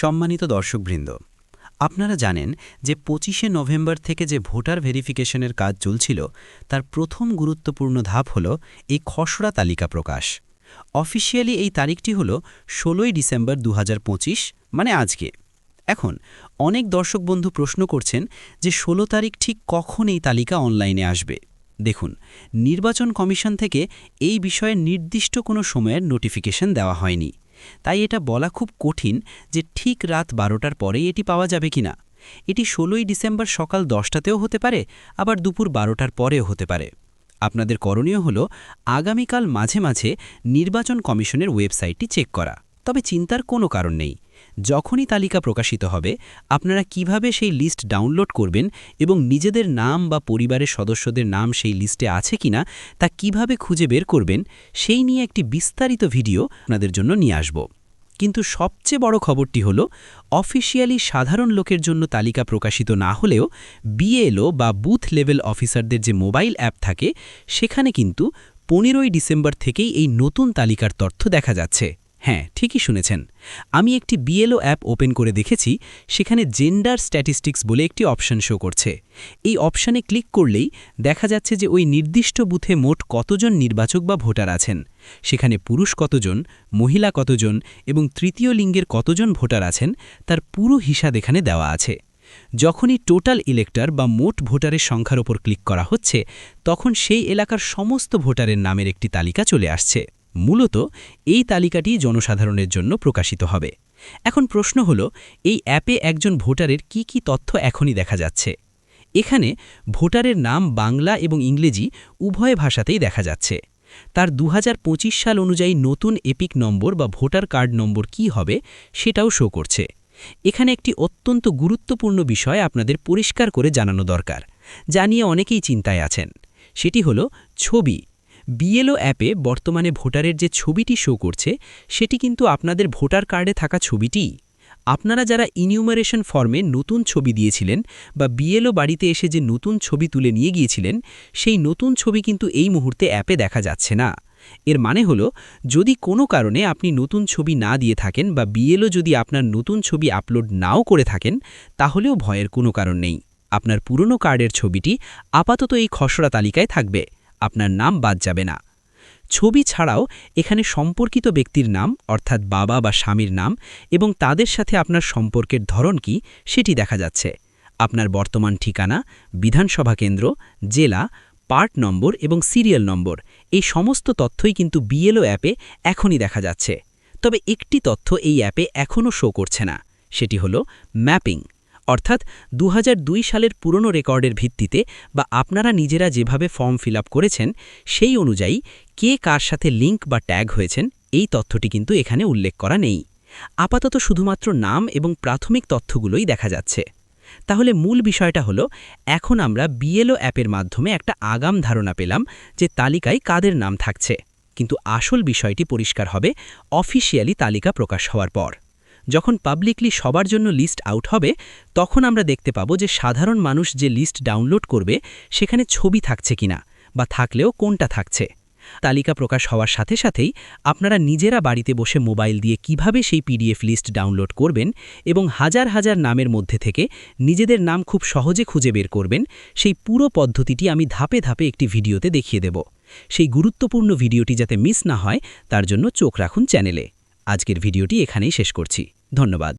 সম্মানিত দর্শকবৃন্দ, আপনারা জানেন যে ২৫শে নভেম্বর থেকে যে ভোটার ভেরিফিকেশনের কাজ চলছিল তার প্রথম গুরুত্বপূর্ণ ধাপ হল এই খসড়া তালিকা প্রকাশ। অফিসিয়ালি এই তারিখটি হল ১৬ই ডিসেম্বর ২০২৫, মানে আজকে। এখন অনেক দর্শক বন্ধু প্রশ্ন করছেন যে ১৬ তারিখ ঠিক কখন এই তালিকা অনলাইনে আসবে। দেখুন, নির্বাচন কমিশন থেকে এই বিষয়ে নির্দিষ্ট কোনো সময়ের নোটিফিকেশন দেওয়া হয়নি। তাই এটা বলা খুব কঠিন যে ঠিক রাত ১২টার পরেই এটি পাওয়া যাবে কিনা। এটি ১৬ই ডিসেম্বর সকাল ১০টাতেও হতে পারে, আবার দুপুর ১২টার পরেও হতে পারে। আপনাদের করণীয় হল আগামীকাল মাঝে মাঝে নির্বাচন কমিশনের ওয়েবসাইটটি চেক করা। তবে চিন্তার কোনো কারণ নেই। যখনই তালিকা প্রকাশিত হবে, আপনারা কিভাবে সেই লিস্ট ডাউনলোড করবেন এবং নিজেদের নাম বা পরিবারের সদস্যদের নাম সেই লিস্টে আছে কিনা তা কিভাবে খুঁজে বের করবেন, সেই নিয়ে একটি বিস্তারিত ভিডিও আপনাদের জন্য নিয়ে আসব। কিন্তু সবচেয়ে বড় খবরটি হল, অফিসিয়ালি সাধারণ লোকের জন্য তালিকা প্রকাশিত না হলেও বিএলও বা বুথ লেভেল অফিসারদের যে মোবাইল অ্যাপ থাকে, সেখানে কিন্তু ১৫ই ডিসেম্বর থেকেই এই নতুন তালিকার তথ্য দেখা যাচ্ছে। হ্যাঁ, ঠিকই শুনেছেন। আমি একটি বিএলও অ্যাপ ওপেন করে দেখেছি, সেখানে জেন্ডার স্ট্যাটিস্টিক্স বলে একটি অপশন শো করছে। এই অপশানে ক্লিক করলেই দেখা যাচ্ছে যে ওই নির্দিষ্ট বুথে মোট কতজন নির্বাচক বা ভোটার আছেন, সেখানে পুরুষ কতজন, মহিলা কতজন এবং তৃতীয় লিঙ্গের কতজন ভোটার আছেন তার পুরো হিসাব এখানে দেওয়া আছে। যখনই টোটাল ইলেক্টর বা মোট ভোটারের সংখ্যার ওপর ক্লিক করা হচ্ছে, তখন সেই এলাকার সমস্ত ভোটারের নামের একটি তালিকা চলে আসছে। মূলত এই তালিকাটি জনসাধারণের জন্য প্রকাশিত হবে। এখন প্রশ্ন হল, এই অ্যাপে একজন ভোটারের কি কি তথ্য এখনই দেখা যাচ্ছে। এখানে ভোটারের নাম বাংলা এবং ইংরেজি উভয় ভাষাতেই দেখা যাচ্ছে। তার ২০২৫ সাল অনুযায়ী নতুন এপিক নম্বর বা ভোটার কার্ড নম্বর কি হবে সেটাও শো করছে। এখানে একটি অত্যন্ত গুরুত্বপূর্ণ বিষয় আপনাদের পরিষ্কার করে জানানো দরকার, যা নিয়ে অনেকেই চিন্তায় আছেন। সেটি হল ছবি। বিএলও অ্যাপে বর্তমানে ভোটারের যে ছবিটি শো করছে, সেটি কিন্তু আপনাদের ভোটার কার্ডে থাকা ছবিটিই। আপনারা যারা ইনিউমারেশন ফর্মে নতুন ছবি দিয়েছিলেন বা বিএলও বাড়িতে এসে যে নতুন ছবি তুলে নিয়ে গিয়েছিলেন, সেই নতুন ছবি কিন্তু এই মুহূর্তে অ্যাপে দেখা যাচ্ছে না। এর মানে হলো, যদি কোনো কারণে আপনি নতুন ছবি না দিয়ে থাকেন বা বিএলও যদি আপনার নতুন ছবি আপলোড নাও করে থাকেন, তাহলেও ভয়ের কোনো কারণ নেই। আপনার পুরনো কার্ডের ছবিটি আপাতত এই খসড়া তালিকায় থাকবে, আপনার নাম বাদ যাবে না। ছবি ছাড়াও এখানে সম্পর্কিত ব্যক্তির নাম, অর্থাৎ বাবা বা স্বামীর নাম এবং তাদের সাথে আপনার সম্পর্কের ধরন কি সেটি দেখা যাচ্ছে। আপনার বর্তমান ঠিকানা, বিধানসভা কেন্দ্র, জেলা, পার্ট নম্বর এবং সিরিয়াল নম্বর, এই সমস্ত তথ্যই কিন্তু বিএলও অ্যাপে এখনই দেখা যাচ্ছে। তবে একটি তথ্য এই অ্যাপে এখনও শো করছে না, সেটি হলো ম্যাপিং। অর্থাৎ ২০০২ সালের পুরনো রেকর্ডের ভিত্তিতে বা আপনারা নিজেরা যেভাবে ফর্ম ফিল আপ করেছেন, সেই অনুযায়ী কে কার সাথে লিঙ্ক বা ট্যাগ হয়েছেন, এই তথ্যটি কিন্তু এখানে উল্লেখ করা নেই। আপাতত শুধুমাত্র নাম এবং প্রাথমিক তথ্যগুলোই দেখা যাচ্ছে। তাহলে মূল বিষয়টা হলো, এখন আমরা বিএলও অ্যাপের মাধ্যমে একটা আগাম ধারণা পেলাম যে তালিকায় কাদের নাম থাকছে। কিন্তু আসল বিষয়টি পরিষ্কার হবে অফিসিয়ালি তালিকা প্রকাশ হওয়ার পর। যখন পাবলিকলি সবার জন্য লিস্ট আউট হবে, তখন আমরা দেখতে পাবো যে সাধারণ মানুষ যে লিস্ট ডাউনলোড করবে, সেখানে ছবি থাকছে কিনা বা থাকলেও কোনটা থাকছে। তালিকা প্রকাশ হওয়ার সাথে সাথেই আপনারা নিজেরা বাড়িতে বসে মোবাইল দিয়ে কিভাবে সেই পিডিএফ লিস্ট ডাউনলোড করবেন এবং হাজার হাজার নামের মধ্যে থেকে নিজেদের নাম খুব সহজে খুঁজে বের করবেন, সেই পুরো পদ্ধতিটি আমি ধাপে ধাপে একটি ভিডিওতে দেখিয়ে দেব। সেই গুরুত্বপূর্ণ ভিডিওটি যাতে মিস না হয়, তার জন্য চোখ রাখুন চ্যানেলে। আজকের ভিডিওটি এখানেই শেষ করছি। ধন্যবাদ।